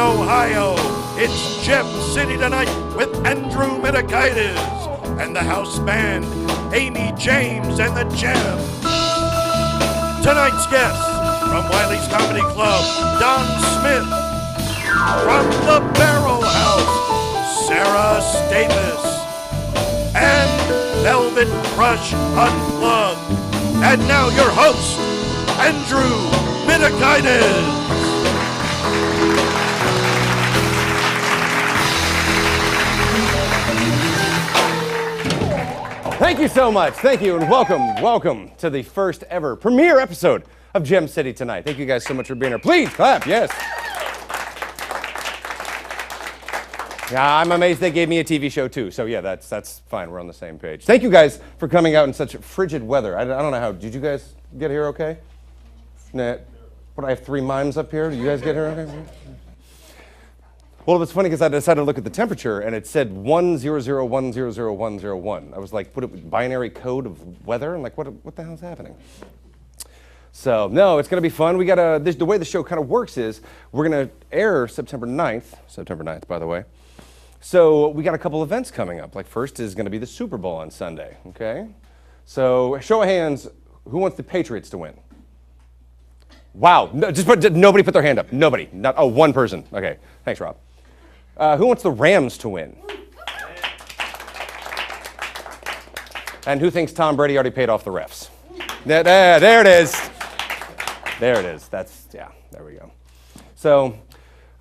Ohio, it's Gem City tonight with Andrew Minikaitis and the house band, Amy James and the Jam. Tonight's guests, from Wiley's Comedy Club, Don Smith. From the Barrel House, Sarah Stavis. And Velvet Crush Unplugged. And now your host, Andrew Minikaitis. Thank you so much. Thank you, and welcome to the first ever premiere episode of Gem City tonight. Thank you guys so much for being here. Please clap, yes. Yeah, I'm amazed they gave me a TV show too. So yeah, that's fine. We're on the same page. Thank you guys for coming out in such frigid weather. I don't know how. Did you guys get here okay? Nah. What, I have 3 mimes up here. Did you guys get here okay? Well, it's funny because I decided to look at the temperature and it said 100100101. I was like, what, binary code of weather? I'm like, what the hell's happening? So, no, it's going to be fun. We got the way the show kind of works is we're going to air September 9th, by the way. So we got a couple events coming up. Like first is going to be the Super Bowl on Sunday, okay? So show of hands, who wants the Patriots to win? Wow, no, nobody put their hand up. Nobody, one person. Okay, thanks, Rob. Who wants the Rams to win? And who thinks Tom Brady already paid off the refs? There it is. There it is. There we go. So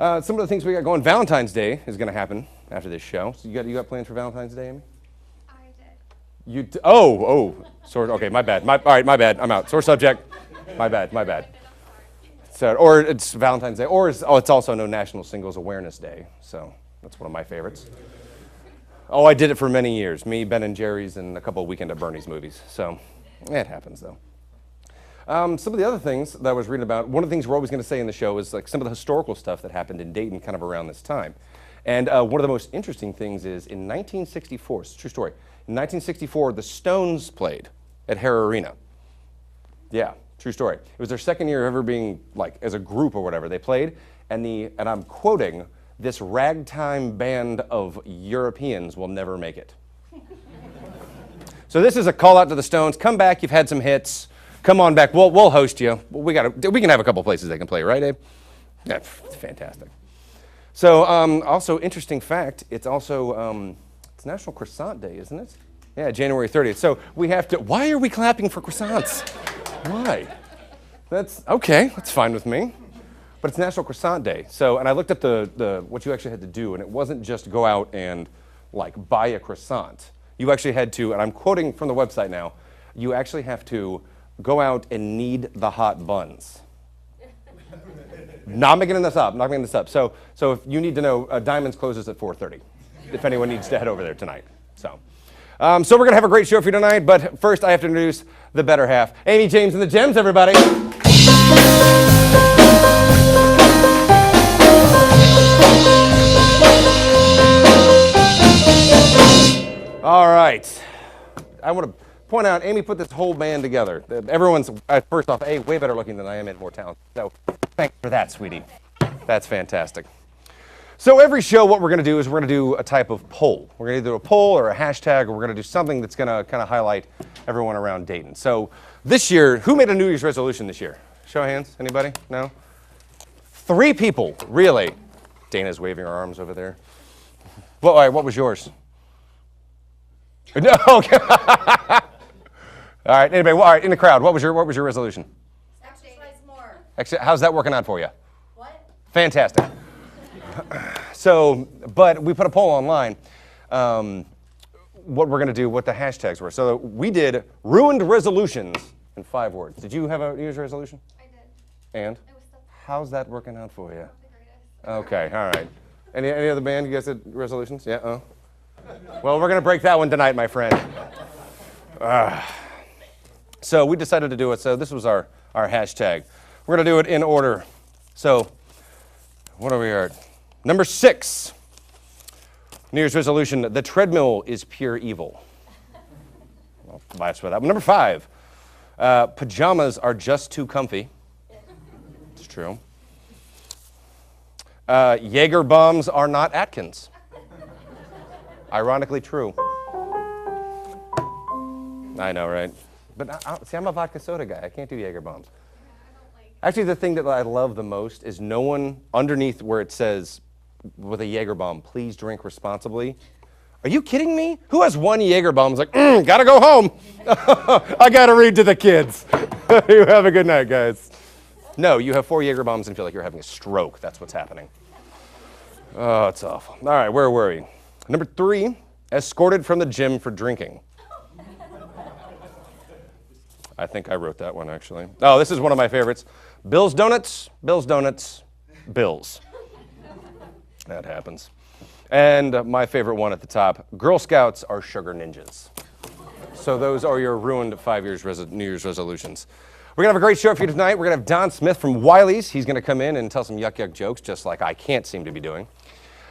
some of the things we got going, Valentine's Day is going to happen after this show. So you got plans for Valentine's Day, Amy? I did. Okay, my bad. All right, my bad. I'm out. Sore subject. My bad. So, or it's Valentine's Day, or it's also no National Singles Awareness Day. So that's one of my favorites. Oh, I did it for many years. Me, Ben and Jerry's, and a couple of Weekend at Bernie's movies. So it happens, though. Some of the other things that I was reading about, one of the things we're always going to say in the show is like some of the historical stuff that happened in Dayton kind of around this time. And one of the most interesting things is in 1964, it's a true story, in 1964, the Stones played at Hara Arena. Yeah, true story. It was their second year ever being, like, as a group or whatever. They played, and I'm quoting, "This ragtime band of Europeans will never make it." So this is a call out to the Stones. Come back, you've had some hits. Come on back, we'll host you. We can have a couple places they can play, right, Abe? Yeah, fantastic. So also, interesting fact, it's also, it's National Croissant Day, isn't it? Yeah, January 30th. So we have to, why are we clapping for croissants? Why? That's fine with me. But it's National Croissant Day. So, and I looked up the what you actually had to do, and it wasn't just go out and like buy a croissant. You actually had to, and I'm quoting from the website now, you actually have to go out and knead the hot buns. Not making this up. So if you need to know, Diamonds closes at 4:30. If anyone needs to head over there tonight. So we're gonna have a great show for you tonight. But first, I have to introduce the better half, Amy James and the Gems, everybody. All right. I want to point out, Amy put this whole band together. Everyone's, first off, way better looking than I am and more talented. So thanks for that, sweetie. That's fantastic. So every show, what we're going to do is we're going to do a type of poll. We're going to do a poll or a hashtag, or we're going to do something that's going to kind of highlight everyone around Dayton. So this year, who made a New Year's resolution this year? Show of hands. Anybody? No? 3 people, really. Dana's waving her arms over there. Well, all right, what was yours? No, okay. All right, anybody, all right, in the crowd, what was your resolution? Exercise more. How's that working out for you? What? Fantastic. So, but we put a poll online, what we're going to do, what the hashtags were. So we did ruined resolutions in 5 words. Did you have a New Year's resolution? I did. And? It was so How's that working out for you? not the greatest. Okay, all right. Any other band, you guys did resolutions? Yeah, Well, we're going to break that one tonight, my friend. So we decided to do it. So this was our hashtag. We're going to do it in order. So what are we at? Number 6. New Year's resolution, the treadmill is pure evil. Well, biased for that. Number 5, pajamas are just too comfy. It's true. Jaeger bombs are not Atkins. Ironically true. I know, right? But see, I'm a vodka soda guy. I can't do Jaeger bombs. Actually, the thing that I love the most is no one underneath where it says with a Jaeger bomb, please drink responsibly. Are you kidding me? Who has one Jaeger bomb? It's like, gotta go home. I gotta read to the kids. You have a good night, guys. No, you have 4 Jaeger bombs and feel like you're having a stroke. That's what's happening. Oh, it's awful. All right, where were we? Number 3, escorted from the gym for drinking. I think I wrote that one, actually. Oh, this is one of my favorites. Bill's Donuts, Bill's Donuts, Bill's. That happens. And my favorite one at the top, Girl Scouts are sugar ninjas. So those are your ruined 5 years New Year's resolutions. We're going to have a great show for you tonight. We're going to have Don Smith from Wiley's. He's going to come in and tell some yuck jokes, just like I can't seem to be doing.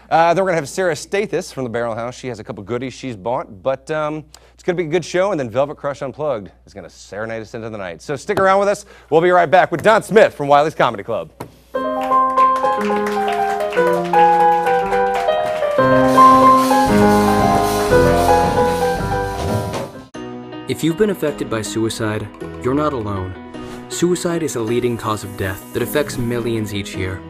Then we're going to have Sarah Stathis from the Barrel House. She has a couple goodies she's bought, but it's going to be a good show. And then Velvet Crush Unplugged is going to serenade us into the night. So stick around with us. We'll be right back with Don Smith from Wiley's Comedy Club. If you've been affected by suicide, you're not alone. Suicide is a leading cause of death that affects millions each year.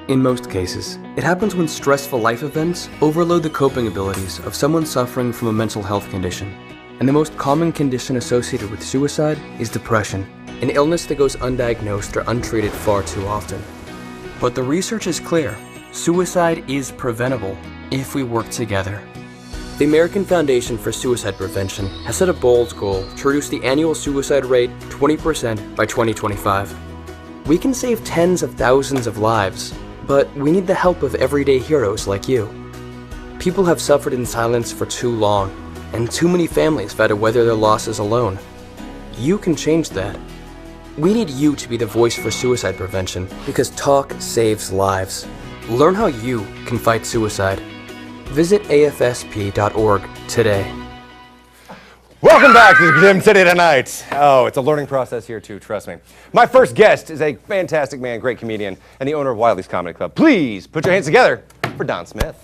In most cases, it happens when stressful life events overload the coping abilities of someone suffering from a mental health condition. And the most common condition associated with suicide is depression, an illness that goes undiagnosed or untreated far too often. But the research is clear. Suicide is preventable if we work together. The American Foundation for Suicide Prevention has set a bold goal to reduce the annual suicide rate 20% by 2025. We can save tens of thousands of lives, but we need the help of everyday heroes like you. People have suffered in silence for too long, and too many families have had to weather their losses alone. You can change that. We need you to be the voice for suicide prevention, because talk saves lives. Learn how you can fight suicide. Visit afsp.org today. Welcome back to Gym City tonight. Oh, it's a learning process here too, trust me. My first guest is a fantastic man, great comedian, and the owner of Wiley's Comedy Club. Please put your hands together for Don Smith.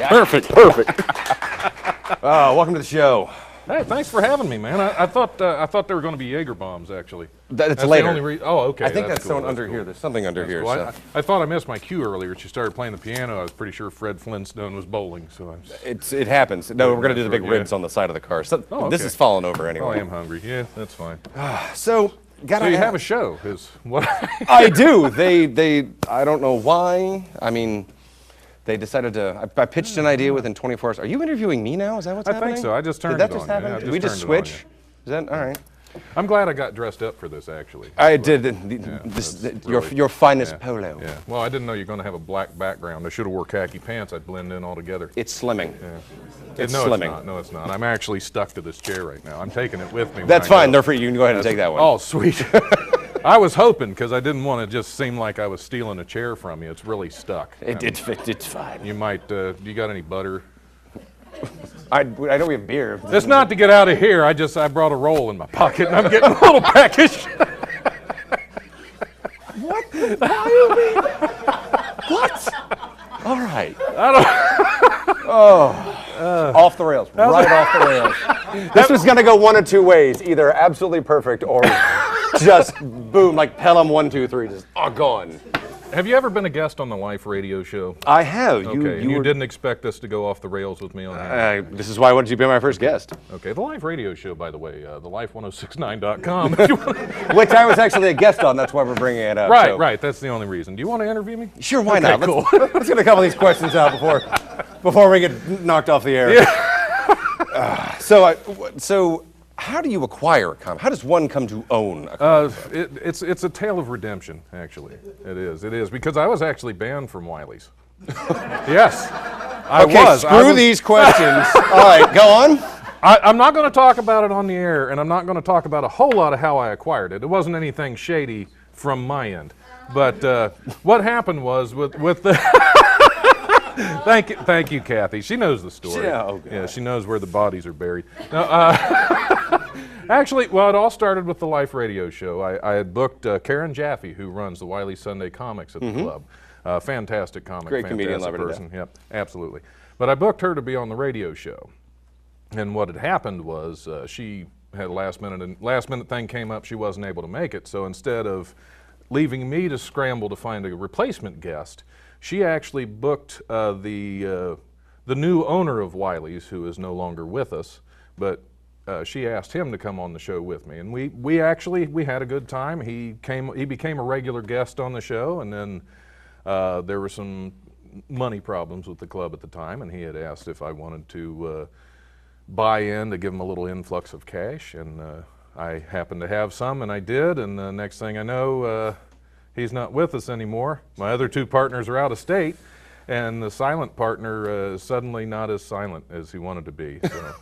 Perfect. Oh, welcome to the show. Hey, thanks for having me, man. I thought there were going to be Jaeger bombs, actually. That's later. The only oh, okay. I think that's cool. someone under here. There's something under here. Cool. So. I thought I missed my cue earlier. She started playing the piano. I was pretty sure Fred Flintstone was bowling. So it happens. No, we're going to do the big ribs on the side of the car. So this is falling over anyway. Oh, I am hungry. Yeah, that's fine. So you have a show? Is what? I do. I don't know why. I mean, they decided to. I pitched an idea within 24 hours. Are you interviewing me now? Is that what's happening? I think so. I just turned Did that it just on. happen? Yeah, Did we just switch? Is that all right? I'm glad I got dressed up for this, actually. I did. Your finest polo. Yeah. Well, I didn't know you were going to have a black background. I should have wore khaki pants. I'd blend in all together. It's slimming. Yeah. It's no, slimming. It's not. No, it's not. I'm actually stuck to this chair right now. I'm taking it with me. That's fine. They're free. You can go ahead and take that one. Oh, sweet. I was hoping, because I didn't want to just seem like I was stealing a chair from you. It's really stuck. It's fine. You might, do you got any butter? I know we have beer. It's not to get out of here. I brought a roll in my pocket, and I'm getting a little peckish. What? What? All right. Off the rails. Right off the rails. This was going to go one of two ways. Either absolutely perfect or just boom, like Pelham 1, 2, 3, just gone. Have you ever been a guest on the Life radio show? I have. Okay, you didn't expect this to go off the rails with me on here? This is why I wanted you to be my first guest. Okay, the Life radio show, by the way, thelife1069.com. Which I was actually a guest on, that's why we're bringing it up. Right, that's the only reson. Do you want to interview me? Sure, why not? Cool. Let's get a couple of these questions out before we get knocked off the air. Yeah. So how do you acquire a comic? How does one come to own a comic? It's a tale of redemption, actually. It is, because I was actually banned from Wiley's. Yes, I was. Screw these questions. All right, go on. I'm not going to talk about it on the air, and I'm not going to talk about a whole lot of how I acquired it. It wasn't anything shady from my end. But what happened was with the... Thank you, Kathy. She knows the story. Yeah, yeah, she knows where the bodies are buried. Now, Actually, well, it all started with the Life radio show. I had booked Karen Jaffe, who runs the Wiley Sunday Comics at the club. Fantastic comic, Great fantastic comedian, love her to person. death. Yep, absolutely. But I booked her to be on the radio show. And what had happened was she had a last minute thing came up, she wasn't able to make it. So instead of leaving me to scramble to find a replacement guest, she actually booked the new owner of Wiley's, who is no longer with us, but she asked him to come on the show with me, and we had a good time. He became a regular guest on the show, and then there were some money problems with the club at the time, and he had asked if I wanted to buy in to give him a little influx of cash, and I happened to have some, and I did, and the next thing I know, he's not with us anymore. My other two partners are out of state, and the silent partner is suddenly not as silent as he wanted to be. So.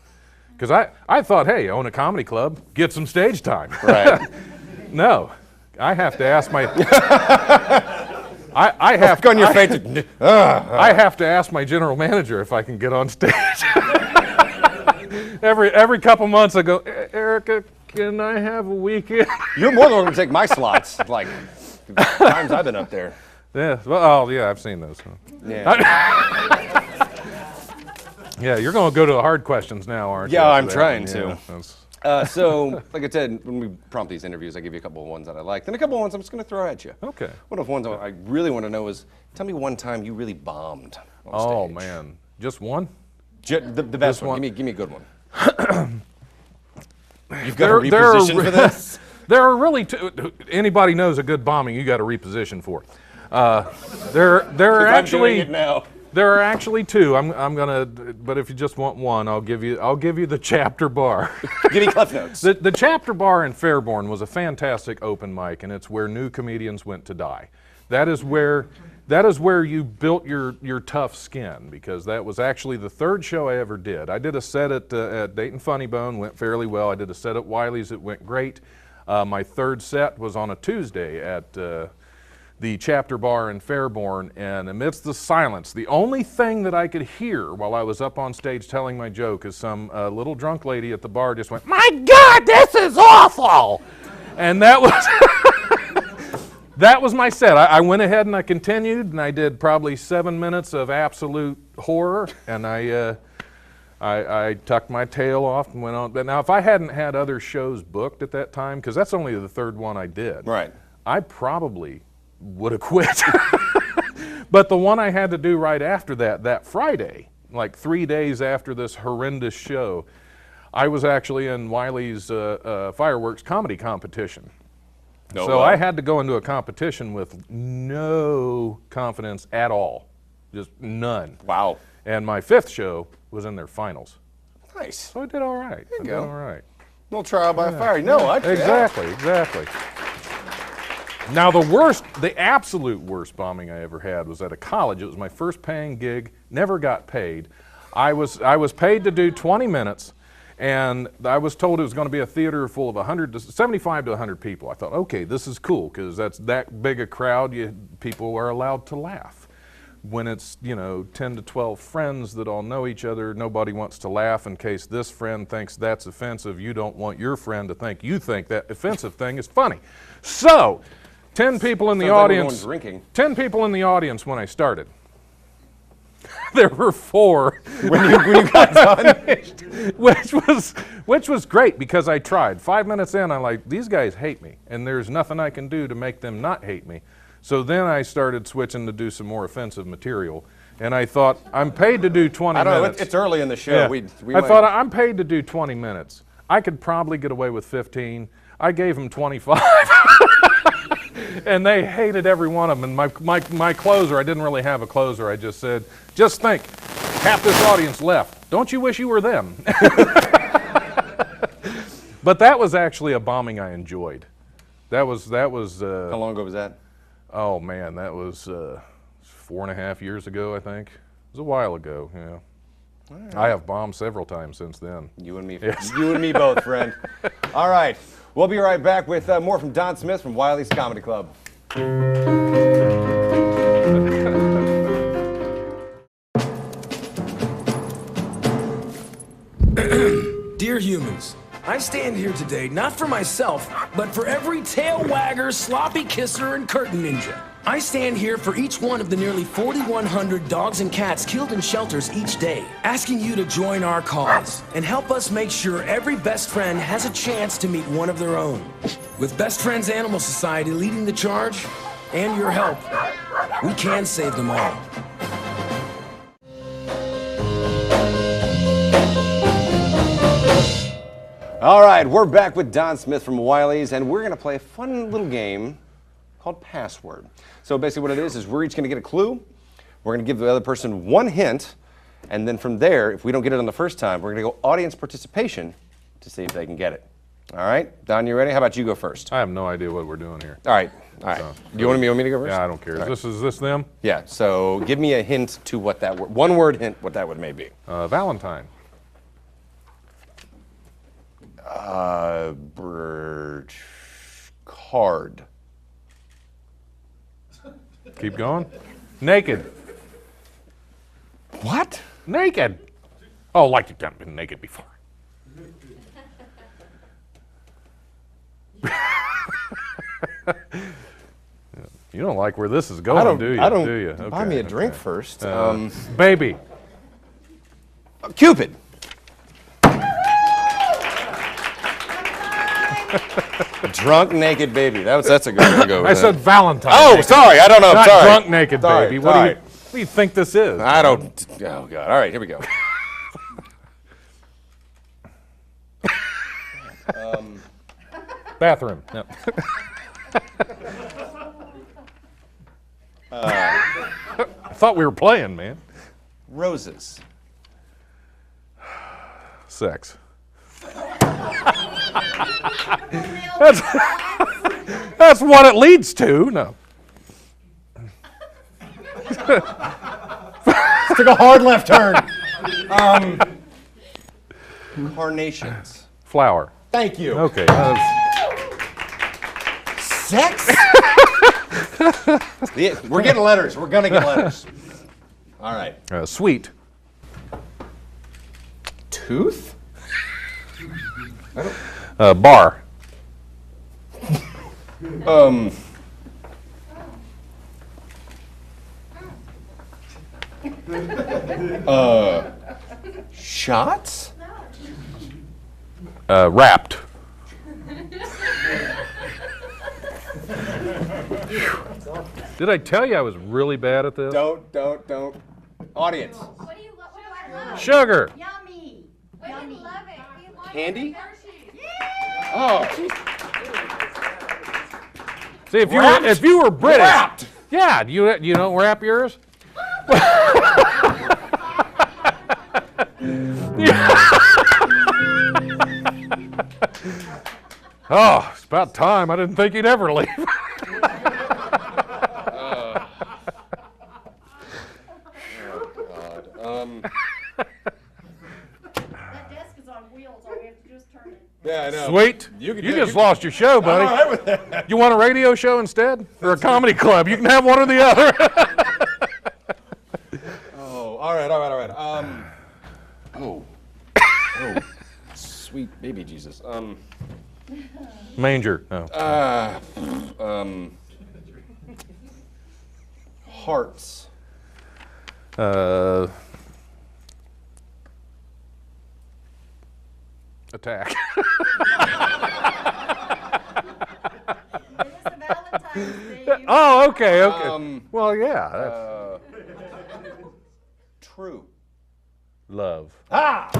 Because I thought, hey, own a comedy club, get some stage time. Right. No, I have to ask my... I have on your face. I have to ask my general manager if I can get on stage. every couple months I go, Erica, can I have a weekend? You're more than welcome to take my slots. Like, times I've been up there. Yeah, well, oh, yeah, I've seen those. Yeah. Yeah, you're going to go to the hard questions now, aren't you? Yeah, I'm after that trying one? to. Yeah, So, like I said, when we prompt these interviews, I give you a couple of ones that I like, then a couple of ones I'm just going to throw at you. Okay. One of the ones I really want to know is, tell me one time you really bombed on Oh, stage. man. Just one? The best Just one. one. Give me a good one. You've got to reposition for this? There are really two. Anybody knows a good bombing, you got to reposition for. There are I'm doing actually it now. there are actually two. I'm gonna, but if you just want one, I'll give you the Chapter Bar. Give me Cliff Notes. The Chapter Bar in Fairborn was a fantastic open mic, and it's where new comedians went to die. That is where you built your tough skin, because that was actually the third show I ever did. I did a set at Dayton Funny Bone, went fairly well. I did a set at Wiley's, it went great. My third set was on a Tuesday at the Chapter Bar in Fairborn, and amidst the silence, the only thing that I could hear while I was up on stage telling my joke is some little drunk lady at the bar just went, "My God, this is awful!" And that was that was my set. I went ahead and I continued, and I did probably 7 minutes of absolute horror, and I tucked my tail off and went on. But now, if I hadn't had other shows booked at that time, because that's only the third one I did, Right. I probably would have quit. But the one I had to do right after that Friday, like 3 days after this horrendous show, I was actually in Wiley's fireworks comedy competition. No, So I had to go into a competition with no confidence at all, just none. Wow. And my fifth show was in their finals. Nice. So I did all right. I did go. all right. No trial by fire. No, Exactly. Now the absolute worst bombing I ever had was at a college. It was my first paying gig, never got paid. I was paid to do 20 minutes, and I was told it was going to be a theater full of 75 to 100 people. I thought, okay, this is cool, because that's that big a crowd, people are allowed to laugh. When it's, 10 to 12 friends that all know each other, nobody wants to laugh in case this friend thinks that's offensive. You don't want your friend to think you think that offensive thing is funny. So, 10 people in the Sounds like we're audience. going drinking. 10 people in the audience when I started. There were 4 When you got done. which was great, because I tried. 5 minutes in, I'm like, these guys hate me, and there's nothing I can do to make them not hate me. So then I started switching to do some more offensive material, and I thought, I'm paid to do 20 I don't know. minutes. It's early in the show. Yeah. We I might- thought, I'm paid to do 20 minutes. I could probably get away with 15. I gave them 25. And they hated every one of them. And my closer, I didn't really have a closer. I just said, just think, half this audience left. Don't you wish you were them? But that was actually a bombing I enjoyed. That was. How long ago was that? Oh man, that was 4.5 years ago, I think. It was a while ago. Yeah. Right. I have bombed several times since then. You and me. Yes. You and me both, friend. All right. We'll be right back with more from Don Smith from Wiley's Comedy Club. Dear humans, I stand here today not for myself, but for every tail wagger, sloppy kisser, and curtain ninja. I stand here for each one of the nearly 4,100 dogs and cats killed in shelters each day, asking you to join our cause and help us make sure every best friend has a chance to meet one of their own. With Best Friends Animal Society leading the charge, and your help, we can save them all. All right, we're back with Don Smith from Wiley's, and we're going to play a fun little game called Password. So basically what it is we're each going to get a clue. We're going to give the other person one hint, and then from there, if we don't get it on the first time, we're going to go audience participation to see if they can get it. All right, Don, you ready? How about you go first? I have no idea what we're doing here. All right. So, Do you want me to go first? Yeah, I don't care. Is this them? Yeah, so give me a hint to what that word, one word hint, what that would may be. Valentine. Card. Keep going. Naked. What? Naked. Oh, like you've been naked before. You don't like where this is going, do you? do you? Okay, buy me a drink first. Baby. Cupid. Drunk naked baby. That's a good one to go with. I said Valentine. Oh, naked. sorry. I don't know. Not Sorry. drunk naked Sorry, baby. sorry. What do you think this is? I don't. Oh God. All right. Here we go. Bathroom. No. I thought we were playing, man. Roses. Sex. That's what it leads to. No. Took a hard left turn. Carnations. Flower. Thank you. Okay. Sex? We're getting letters. We're gonna get letters. All right. Sweet. Tooth? Bar. Shots? Wrapped. Did I tell you I was really bad at this? Don't. Audience. What do I love? Sugar. Yummy. We love it. We love Candy? Hershey. Oh, geez. See, if you were British, Wrapped. yeah, you don't wrap yours. Oh, it's about time. I didn't think he'd ever leave. That desk is on wheels, all we have to do is turn it. Yeah, I know. Sweet. You just lost your show, buddy. I'm all right with that. You want a radio show instead? Or a comedy club? You can have one or the other. Oh, all right. Oh, sweet baby Jesus. Manger. No. Hearts. Attack. It is the Valentine's Day. Oh, okay. Well, yeah. That's True. love. Ah!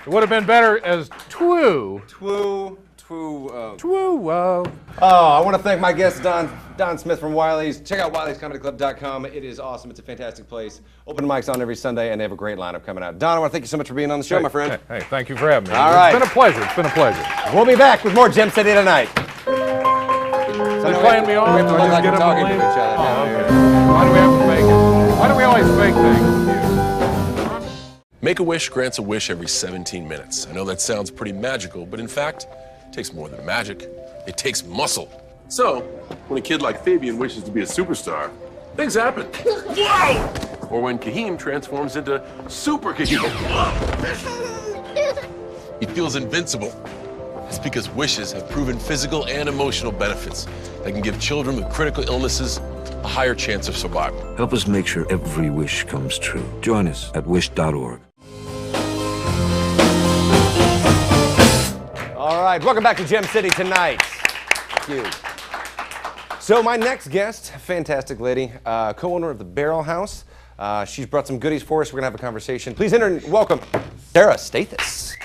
It would have been better as twoo. Twoo. Twoo. I want to thank my guest, Don Smith from Wiley's. Check out wileyscomedyclub.com. It is awesome. It's a fantastic place. Open mics on every Sunday, and they have a great lineup coming out. Don, I want to thank you so much for being on the show, my friend. Hey, thank you for having me. All right. It's been a pleasure. It's been a pleasure. We'll be back with more Gem City tonight. They playing me off? We have to Do look I like just we're get up talking and to leave? each other. Oh, okay. Why do we have to fake it? Why do we always fake things? Make-A-Wish grants a wish every 17 minutes. I know that sounds pretty magical, but in fact, it takes more than magic. It takes muscle. So, when a kid like Fabian wishes to be a superstar, things happen. Whoa! Or when Kahim transforms into Super Kahim. He feels invincible. It's because wishes have proven physical and emotional benefits that can give children with critical illnesses a higher chance of survival. Help us make sure every wish comes true. Join us at wish.org. All right, welcome back to Gem City tonight. Thank you. So my next guest, fantastic lady, co-owner of the Barrel House. She's brought some goodies for us. We're gonna have a conversation. Please enter and welcome Sarah Stathis.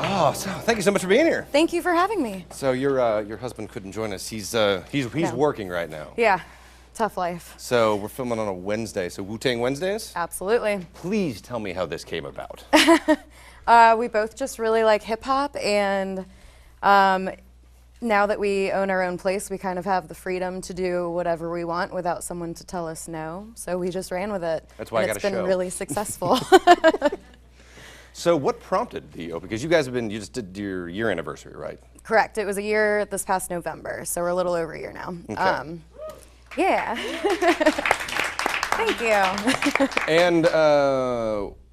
Oh, so thank you so much for being here. Thank you for having me. So your husband couldn't join us. He's working right now. Yeah, tough life. So we're filming on a Wednesday. So Wu-Tang Wednesdays? Absolutely. Please tell me how this came about. We both just really like hip hop, and now that we own our own place, we kind of have the freedom to do whatever we want without someone to tell us no. So we just ran with it. That's why I got a show. It's been really successful. So what prompted the open? Because you guys you just did your year anniversary, right? Correct. It was a year this past November, so we're a little over a year now. Okay. Yeah. Thank you. And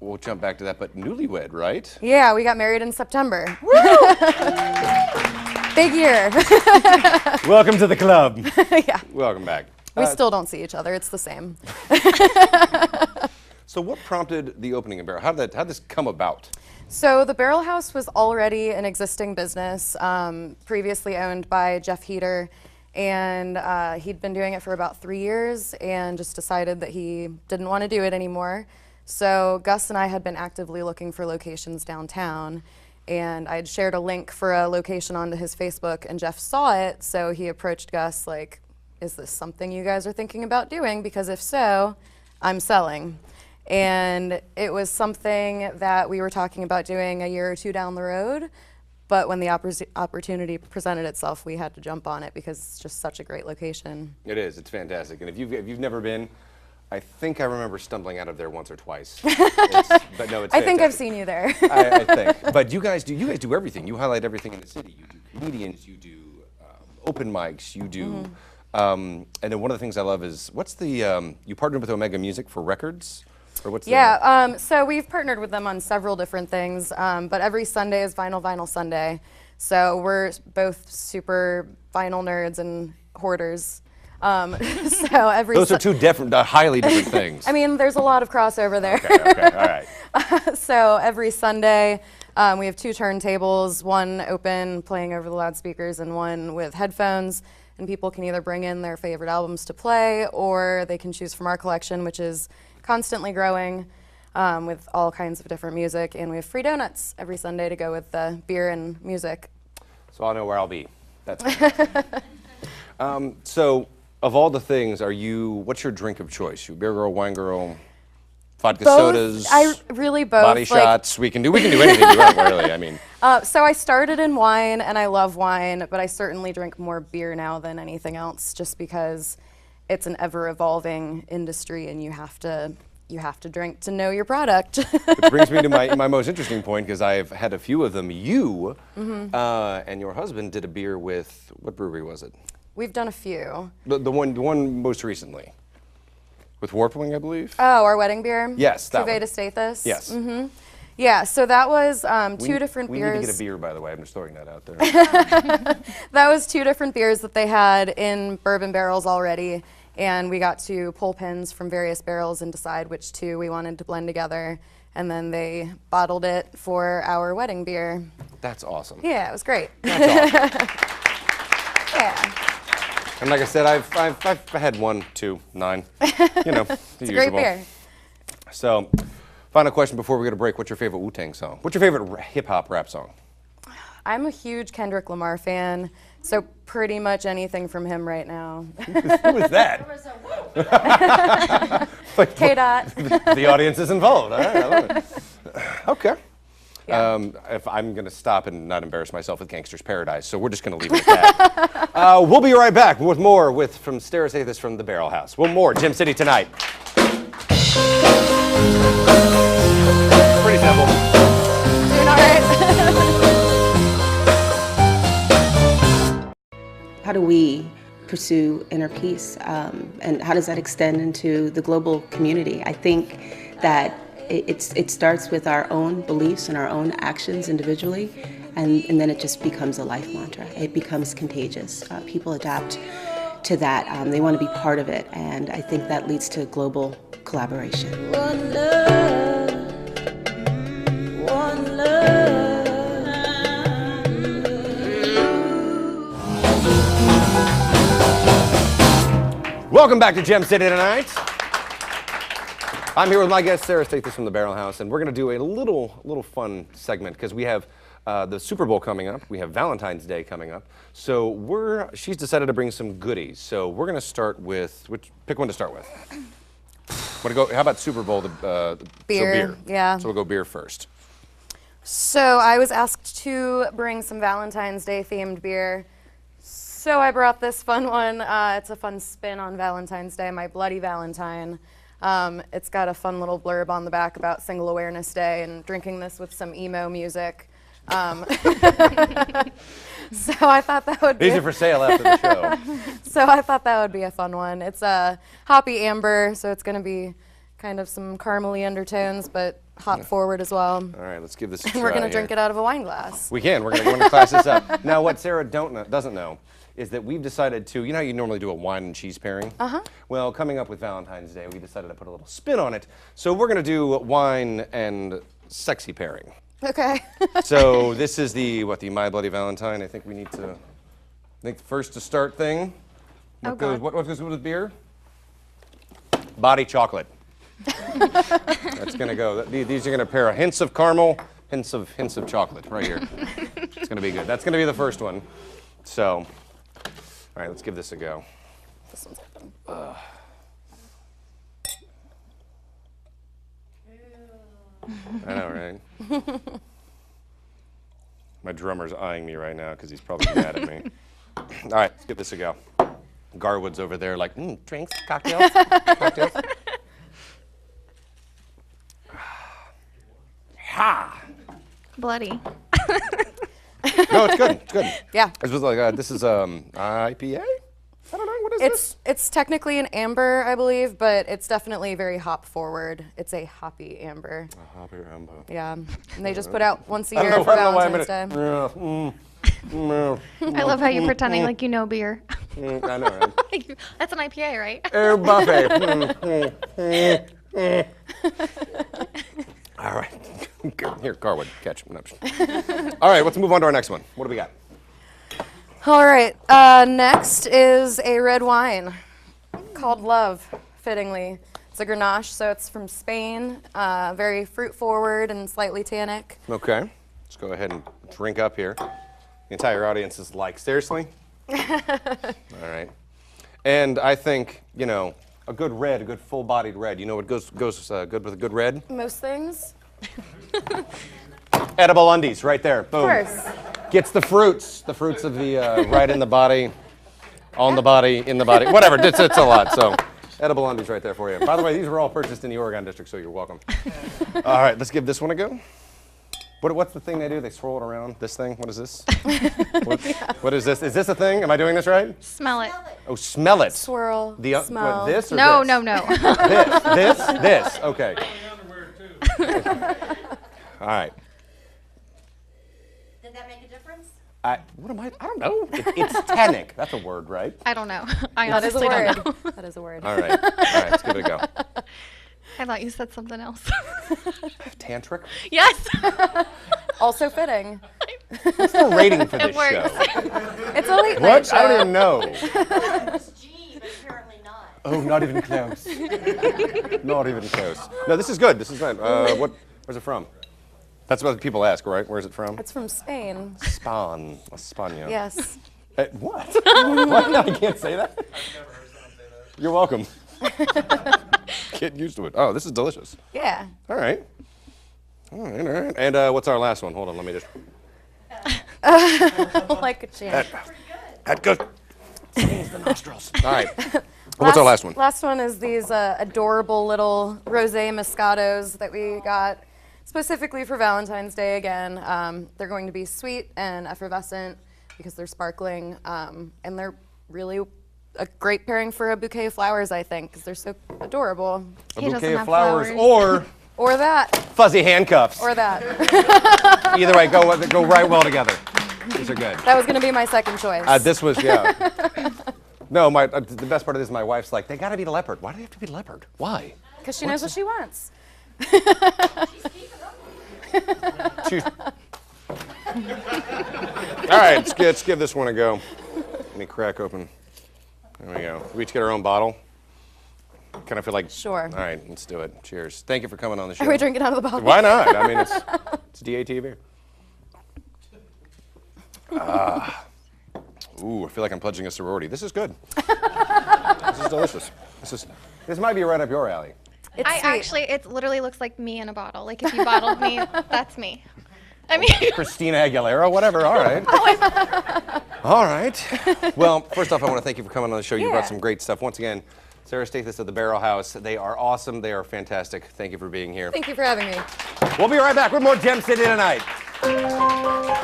we'll jump back to that, but newlywed, right? Yeah, we got married in September. Big year. Welcome to the club. Yeah. Welcome back. We still don't see each other. It's the same. So what prompted the opening of Barrel? How did this come about? So the Barrel House was already an existing business, previously owned by Jeff Heater, and he'd been doing it for about 3 years and just decided that he didn't want to do it anymore. So Gus and I had been actively looking for locations downtown, and I had shared a link for a location onto his Facebook, and Jeff saw it, so he approached Gus like, is this something you guys are thinking about doing? Because if so, I'm selling. And it was something that we were talking about doing a year or two down the road, but when the opportunity presented itself, we had to jump on it because it's just such a great location. It is. It's fantastic. And if you've never been, I think I remember stumbling out of there once or twice. But no, it's fantastic. I think I've seen you there. I think. But you guys do everything. You highlight everything in the city. You do comedians. You do open mics. You do. And then one of the things I love is what's the you partnered with Omega Music for records. Or what's so we've partnered with them on several different things, but every Sunday is Vinyl Sunday. So we're both super vinyl nerds and hoarders. Those are two highly different things. I mean, there's a lot of crossover there. Okay, all right. So every Sunday, we have 2 turntables, one open playing over the loudspeakers and one with headphones. And people can either bring in their favorite albums to play, or they can choose from our collection, which is constantly growing with all kinds of different music. And we have free donuts every Sunday to go with the beer and music. So I'll know where I'll be. That's so of all the things, what's your drink of choice? You beer girl, wine girl, vodka sodas? Both. Body shots. We can do anything you want, really. I mean. So I started in wine, and I love wine, but I certainly drink more beer now than anything else, just because it's an ever-evolving industry, and you have to drink to know your product. Which brings me to my most interesting point, because I've had a few of them. You and your husband did a beer with, what brewery was it? We've done a few. The one most recently. With Warpling, I believe? Oh, our wedding beer? Yes, that Cuvée one. de Stathis? Yes. Mm-hmm. Yeah, so that was 2 different beers. We need to get a beer, by the way. I'm just throwing that out there. That was 2 different beers that they had in bourbon barrels already, and we got to pull pins from various barrels and decide which 2 we wanted to blend together, and then they bottled it for our wedding beer. That's awesome. Yeah, it was great. That's awesome. Yeah. And like I said, I've had 1, 2, 9. You know, It's a great beer. So, final question before we go to break. What's your favorite Wu-Tang song? What's your favorite hip-hop rap song? I'm a huge Kendrick Lamar fan, so pretty much anything from him right now. Who is that? K-Dot. The audience is involved. All right, I love it. Okay. Yeah. If I'm going to stop and not embarrass myself with Gangster's Paradise, so we're just going to leave it at that. We'll be right back with more from Sarah Stathis from the Barrel House. More Gem City tonight. Pretty simple. Doing all right? How do we pursue inner peace, and how does that extend into the global community? I think that it starts with our own beliefs and our own actions individually, and then it just becomes a life mantra. It becomes contagious. People adapt to that. They want to be part of it, and I think that leads to global collaboration. One love, one love. Welcome back to Gem City tonight. I'm here with my guest, Sarah Stathis from the Barrel House, and we're going to do a little fun segment because we have the Super Bowl coming up. We have Valentine's Day coming up. So she's decided to bring some goodies. So we're going to start with, pick one to start with. How about Super Bowl? Beer, beer. yeah. So we'll go beer first. So I was asked to bring some Valentine's Day themed beer. So I brought this fun one. It's a fun spin on Valentine's Day, my Bloody Valentine. It's got a fun little blurb on the back about Single Awareness Day and drinking this with some emo music. So I thought that would be... These are for sale after the show. So I thought that would be a fun one. It's a hoppy amber, so it's going to be kind of some caramely undertones, but hop forward as well. All right, let's give this a try. And we're going to drink it out of a wine glass. We can. We're going to class this up. Now, what Sarah doesn't know is that we've decided to, you know how you normally do a wine and cheese pairing? Uh-huh. Well, coming up with Valentine's Day, we decided to put a little spin on it. So we're going to do wine and sexy pairing. Okay. So this is the My Bloody Valentine. I think we need to, the first to start thing. What goes with beer? Body chocolate. That's going to go. These are going to pair hints of caramel, hints of chocolate right here. It's going to be good. That's going to be the first one. So, all right, let's give this a go. This one's open. I know, right? My drummer's eyeing me right now because he's probably mad at me. All right, let's give this a go. Garwood's over there like, drinks, cocktails, cocktails. Ha! Bloody. No, it's good. It's good. Yeah. This was like this is IPA. I don't know what is this. It's technically an amber, I believe, but it's definitely very hop forward. It's a hoppy amber. A hoppy amber. Yeah, and they just put out once a year for Valentine's Day. I love how you're pretending like you know beer. I know, right? That's an IPA, right? Air buffet. All right. Here, Garwood, catch. All right, let's move on to our next one. What do we got? All right, next is a red wine called Love, fittingly. It's a Grenache, so it's from Spain, very fruit forward and slightly tannic. Okay, let's go ahead and drink up here. The entire audience is like, seriously? All right. And I think, you know, a good red, a good full-bodied red. You know what goes good with a good red? Most things. Edible undies, right there. Boom. Of course. Gets the fruits of the right in the body, on the body, in the body, whatever. It's a lot. So, edible undies right there for you. By the way, these were all purchased in the Oregon district, so you're welcome. All right, let's give this one a go. What's the thing they do? They swirl it around. This thing? What is this? What is this? Is this a thing? Am I doing this right? Smell it. Oh, smell it. Swirl. Smell. What, this or no, this? no, no. This. Okay. All right. Did that make a difference? What am I? I don't know. It's tannic. That's a word, right? I don't know. I That is a honestly word. don't know. That is a word. All right. Let's give it a go. I thought you said something else. Tantric? Yes. Also fitting. What's the rating for this It works. show? It's a late night What? show. I don't even know. It's G, but apparently not. Oh, not even close. Not even close. No, this is good. This is good. Where's it from? That's what people ask, right? Where's it from? It's from Spain. España. Yes. What? What? I can't say that? You're welcome. Get used to it. Oh, this is delicious. Yeah. All right. And what's our last one? Hold on, let me just. Like a champ. That good. Squeeze the nostrils. All right. What's our last one? Last one is these adorable little rosé Moscatos that we got specifically for Valentine's Day again. They're going to be sweet and effervescent because they're sparkling, and they're really a great pairing for a bouquet of flowers, I think, because they're so adorable. A bouquet of flowers, or or that. Fuzzy handcuffs. Or that. Either way, go right well together. These are good. That was going to be my second choice. This was, yeah. No, the best part of this is my wife's like, they got to be leopard. Why do they have to be leopard? Why? Because she knows what she wants. All right, let's give this one a go. Let me crack open. There we go. We each get our own bottle. Kind of feel like. Sure. All right, let's do it. Cheers. Thank you for coming on the show. Are we drinking out of the bottle? Why not? I mean, it's DAT beer. Ooh, I feel like I'm pledging a sorority. This is good. This is delicious. This might be right up your alley. It literally looks like me in a bottle. Like if you bottled me, that's me. I mean, Christina Aguilera, whatever. All right. All right. Well, first off, I want to thank you for coming on the show. You brought some great stuff. Once again, Sarah Stathis of the Barrel House. They are awesome. They are fantastic. Thank you for being here. Thank you for having me. We'll be right back with more Gem City tonight.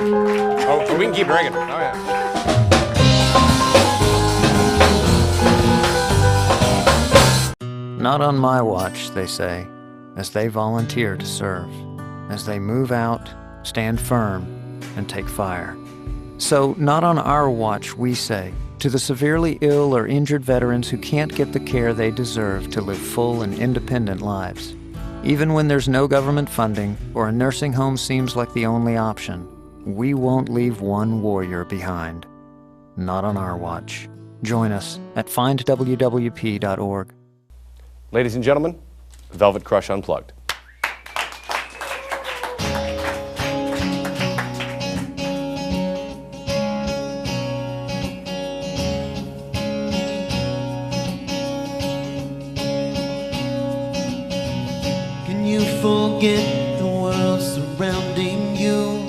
Oh, we can keep drinking. Oh, yeah. Not on my watch, they say, as they volunteer to serve, as they move out, stand firm, and take fire. So, not on our watch, we say, to the severely ill or injured veterans who can't get the care they deserve to live full and independent lives. Even when there's no government funding or a nursing home seems like the only option, we won't leave one warrior behind. Not on our watch. Join us at findwwp.org. Ladies and gentlemen, Velvet Crush Unplugged. Can you forget the world surrounding you?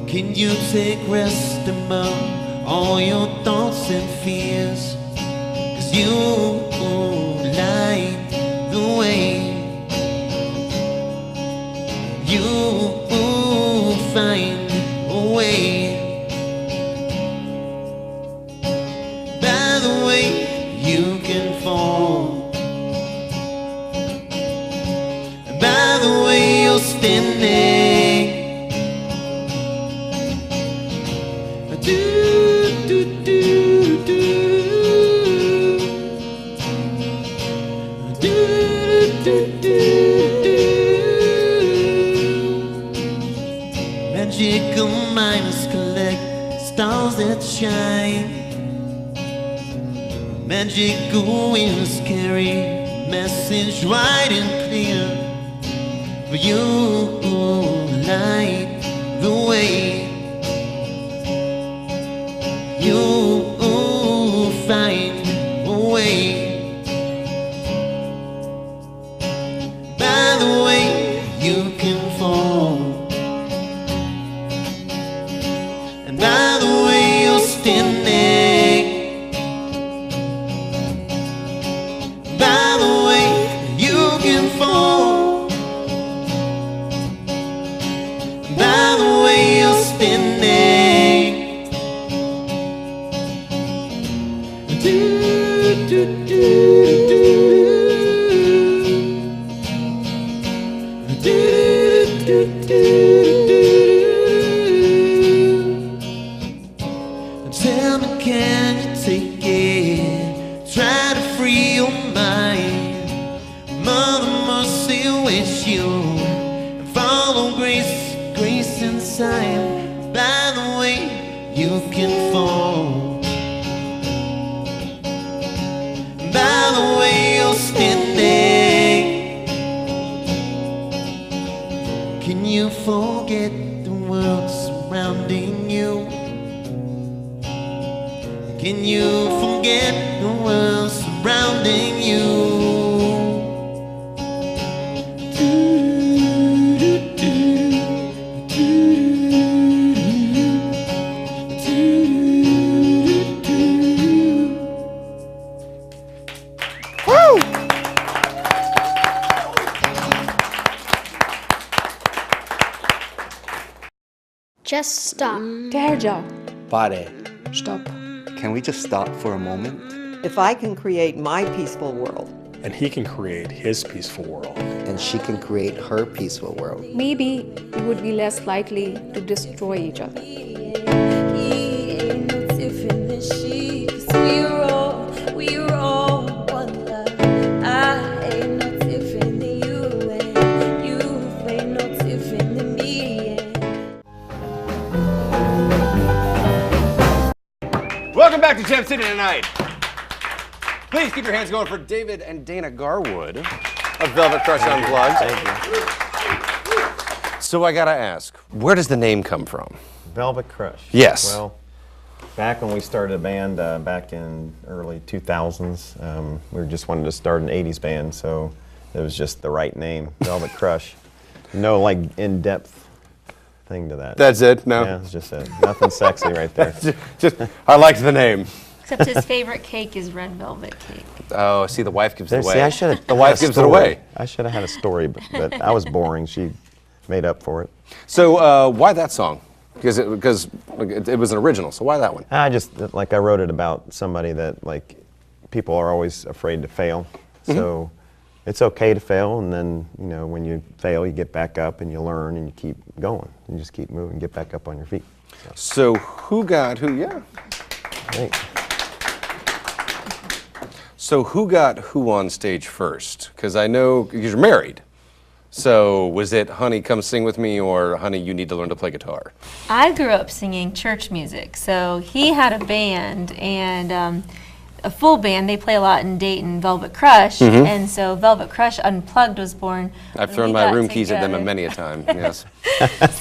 Can you take rest among all your thoughts and fears? 'Cause you light the way. You find a way. By the way, you can fall. By the way, you're standing. Magical minds collect stars that shine. Magical winds carry message right and clear. For you light the way. You find a way. By the way, you can fall. And by the way, you're standing. By the way, you can fall. By the way, you're standing. Do, do, do, do. Do, do, do, do. Tell me, can you take it? Try to free your mind. Mother Mercy waits you. Follow grace, grace inside. By the way, you can fall. By the way, you're standing. Can you forget the world surrounding you? Can you forget the world surrounding you? Just stop. ठहर जाओ. Pare. Stop. can we just stop for a moment? If I can create my peaceful world, and he can create his peaceful world, and she can create her peaceful world, maybe we would be less likely to destroy each other. Welcome back to Gem City tonight. Please keep your hands going for David and Dana Garwood of Velvet Crush Unplugged. Thank you. So I gotta ask, where does the name come from? Velvet Crush. Yes. Well, back when we started a band back in early 2000s, we just wanted to start an 80s band, so it was just the right name, Velvet Crush. No, like, in-depth thing to that. That's it? No? Yeah, it's just nothing sexy right there. just, I liked the name. Except his favorite cake is red velvet cake. Oh, see, the wife gives it away. See, I should have. The wife gives it away. I should have had a story, but I was boring. She made up for it. So why that song? Because it was an original. So why that one? I wrote it about somebody that people are always afraid to fail. So it's okay to fail, and then when you fail, you get back up and you learn and you keep going. You just keep moving, get back up on your feet. So who got who? Yeah. Thanks. So who got who on stage first? Because I know you're married. So was it Honey, Come Sing With Me, or Honey, You Need to Learn to Play Guitar? I grew up singing church music, so he had a band, and a full band. They play a lot in Dayton, Velvet Crush, and so Velvet Crush Unplugged was born. I've thrown my room keys at them many a time, yes.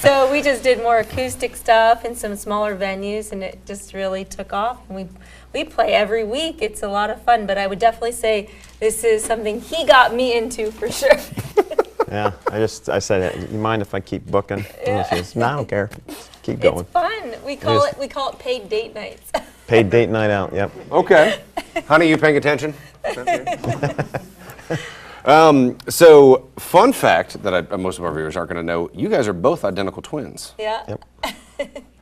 So we just did more acoustic stuff in some smaller venues, and it just really took off. And we play every week. It's a lot of fun, but I would definitely say this is something he got me into for sure. Yeah, I said, you mind if I keep booking? And she says, no, I don't care. Keep going. It's fun. We call it paid date nights. Paid date night out, yep. Okay. Honey, you paying attention? So, fun fact that most of our viewers aren't going to know, you guys are both identical twins. Yeah. Yep.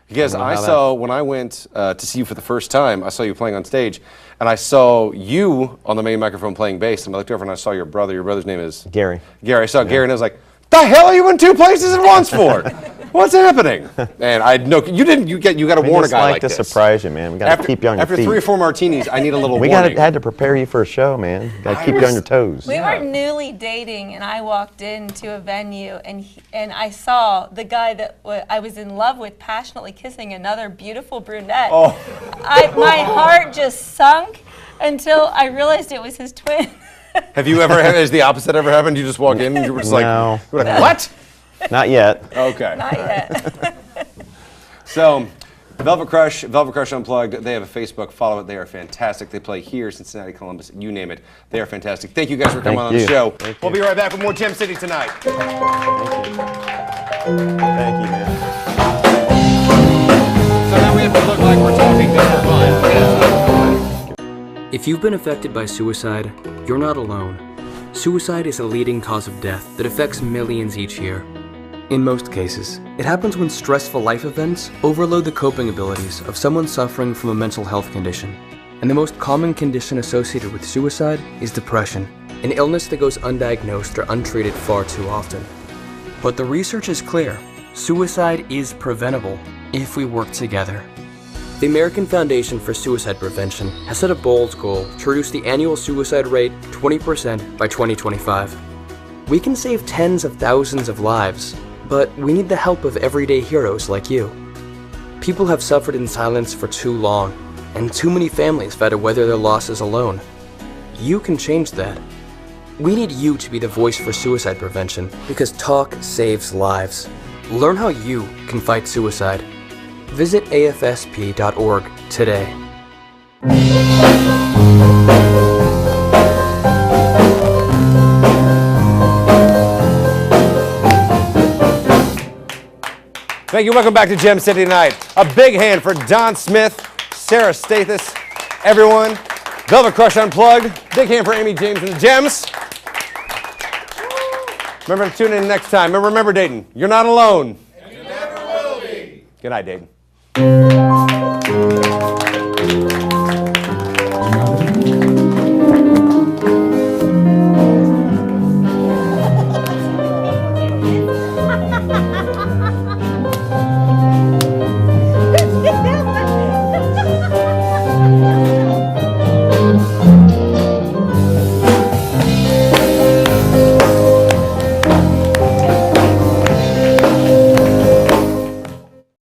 Because I saw, when I went to see you for the first time, I saw you playing on stage, and I saw you on the main microphone playing bass, and I looked over and I saw your brother. Your brother's name is? Gary. Gary. I saw Gary, and I was like, the hell are you in two places at once for? What's happening? And I know you didn't. You got to warn a guy like this. We just like to surprise you, man. We got to keep you on your feet. After 3 or 4 martinis, I need a little warning. We had to prepare you for a show, man. Got to keep you on your toes. We were newly dating, and I walked into a venue, and I saw the guy that I was in love with passionately kissing another beautiful brunette. Oh. My heart just sunk until I realized it was his twin. Have you ever? Has the opposite ever happened? You just walk in and you were just no. Like, what? Not yet. Okay. Not yet. So, Velvet Crush Unplugged, they have a Facebook, follow it, they are fantastic. They play here, Cincinnati, Columbus, you name it. They are fantastic. Thank you guys for coming on the show. We'll be right back with more Gem City tonight. Thank you, man. So now we have to look like we're talking just for fun. If you've been affected by suicide, you're not alone. Suicide is a leading cause of death that affects millions each year. In most cases, it happens when stressful life events overload the coping abilities of someone suffering from a mental health condition. And the most common condition associated with suicide is depression, an illness that goes undiagnosed or untreated far too often. But the research is clear. Suicide is preventable if we work together. The American Foundation for Suicide Prevention has set a bold goal to reduce the annual suicide rate 20% by 2025. We can save tens of thousands of lives, but we need the help of everyday heroes like you. People have suffered in silence for too long, and too many families have had to weather their losses alone. You can change that. We need you to be the voice for suicide prevention, because talk saves lives. Learn how you can fight suicide. Visit afsp.org today. Thank you. Welcome back to Gem City tonight. A big hand for Don Smith, Sarah Stathis, everyone. Velvet Crush Unplugged. Big hand for Amy James and the Gems. Remember to tune in next time. Remember, Dayton, you're not alone. And you never will be. Good night, Dayton.